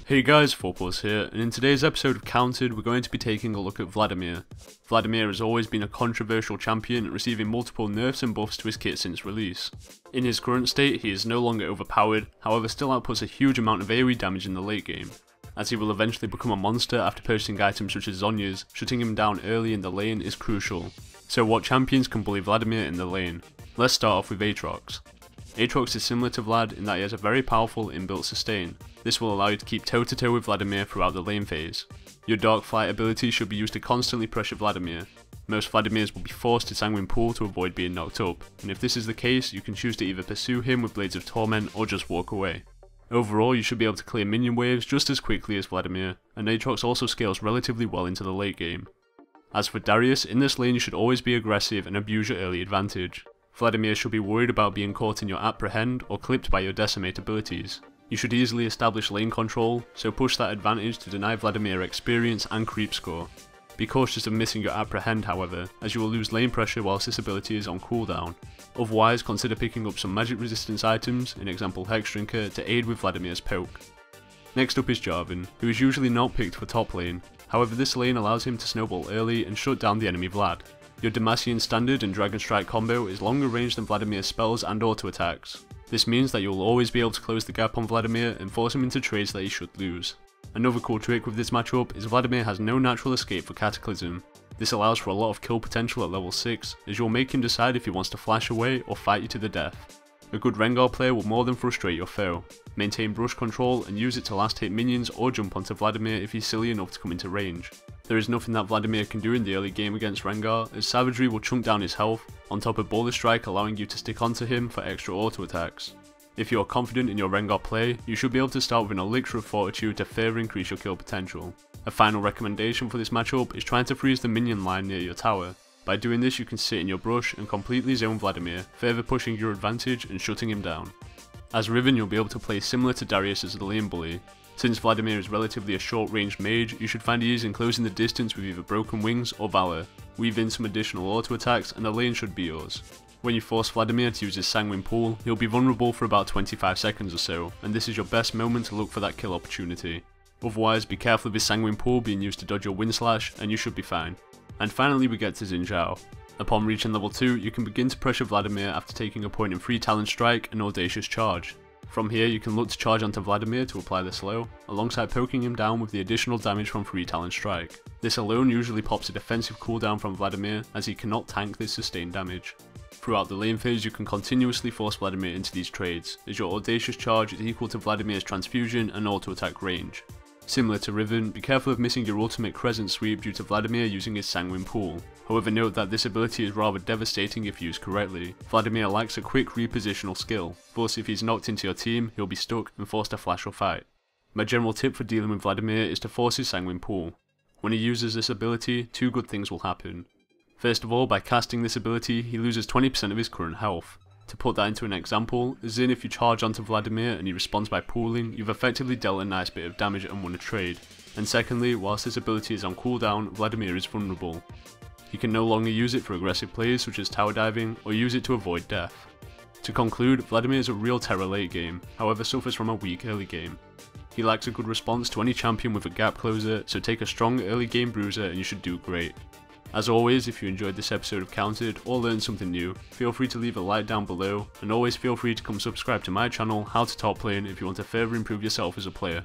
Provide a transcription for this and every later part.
Hey guys, 4Plus here, and in today's episode of Counted, we're going to be taking a look at Vladimir. Vladimir has always been a controversial champion, receiving multiple nerfs and buffs to his kit since release. In his current state, he is no longer overpowered, however still outputs a huge amount of AoE damage in the late game, as he will eventually become a monster after purchasing items such as Zhonya's. Shutting him down early in the lane is crucial. So what champions can bully Vladimir in the lane? Let's start off with Aatrox. Aatrox is similar to Vlad in that he has a very powerful inbuilt sustain. This will allow you to keep toe to toe with Vladimir throughout the lane phase. Your Dark Flight ability should be used to constantly pressure Vladimir. Most Vladimirs will be forced to Sanguine Pool to avoid being knocked up, and if this is the case, you can choose to either pursue him with Blades of Torment or just walk away. Overall, you should be able to clear minion waves just as quickly as Vladimir, and Aatrox also scales relatively well into the late game. As for Darius, in this lane you should always be aggressive and abuse your early advantage. Vladimir should be worried about being caught in your Apprehend or clipped by your Decimate abilities. You should easily establish lane control, so push that advantage to deny Vladimir experience and creep score. Be cautious of missing your Apprehend however, as you will lose lane pressure whilst this ability is on cooldown. Otherwise, consider picking up some magic resistance items, in example Hex Drinker, to aid with Vladimir's poke. Next up is Jarvan, who is usually not picked for top lane, however this lane allows him to snowball early and shut down the enemy Vlad. Your Demacian standard and Dragon Strike combo is longer range than Vladimir's spells and auto attacks. This means that you'll always be able to close the gap on Vladimir and force him into trades that he should lose. Another cool trick with this matchup is Vladimir has no natural escape for Cataclysm. This allows for a lot of kill potential at level 6, as you'll make him decide if he wants to flash away or fight you to the death. A good Rengar player will more than frustrate your foe. Maintain brush control and use it to last hit minions or jump onto Vladimir if he's silly enough to come into range. There is nothing that Vladimir can do in the early game against Rengar, as Savagery will chunk down his health, on top of Boulder Strike allowing you to stick onto him for extra auto attacks. If you are confident in your Rengar play, you should be able to start with an Elixir of Fortitude to further increase your kill potential. A final recommendation for this matchup is trying to freeze the minion line near your tower. By doing this you can sit in your brush and completely zone Vladimir, further pushing your advantage and shutting him down. As Riven you'll be able to play similar to Darius as the lane bully. Since Vladimir is relatively a short ranged mage, you should find ease in closing the distance with either Broken Wings or Valor. Weave in some additional auto attacks and the lane should be yours. When you force Vladimir to use his Sanguine Pool, he'll be vulnerable for about 25 seconds or so, and this is your best moment to look for that kill opportunity. Otherwise, be careful of his Sanguine Pool being used to dodge your Wind Slash, and you should be fine. And finally we get to Xin Zhao. Upon reaching level 2, you can begin to pressure Vladimir after taking a point in free Talon Strike and Audacious Charge. From here you can look to charge onto Vladimir to apply the slow, alongside poking him down with the additional damage from free Talon Strike. This alone usually pops a defensive cooldown from Vladimir, as he cannot tank this sustained damage. Throughout the lane phase you can continuously force Vladimir into these trades, as your Audacious Charge is equal to Vladimir's transfusion and auto attack range. Similar to Riven, be careful of missing your ultimate Crescent Sweep due to Vladimir using his Sanguine Pool. However, note that this ability is rather devastating if used correctly. Vladimir lacks a quick repositional skill, thus if he's knocked into your team, he'll be stuck and forced to flash or fight. My general tip for dealing with Vladimir is to force his Sanguine Pool. When he uses this ability, two good things will happen. First of all, by casting this ability, he loses 20% of his current health. To put that into an example, as in if you charge onto Vladimir and he responds by pooling, you've effectively dealt a nice bit of damage and won a trade. And secondly, whilst this ability is on cooldown, Vladimir is vulnerable. He can no longer use it for aggressive plays such as tower diving, or use it to avoid death. To conclude, Vladimir is a real terror late game, however suffers from a weak early game. He lacks a good response to any champion with a gap closer, so take a strong early game bruiser and you should do great. As always, if you enjoyed this episode of Counted or learned something new, feel free to leave a like down below, and always feel free to come subscribe to my channel How to Top Lane if you want to further improve yourself as a player.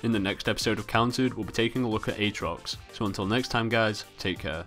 In the next episode of Counted, we'll be taking a look at Aatrox, so until next time guys, take care.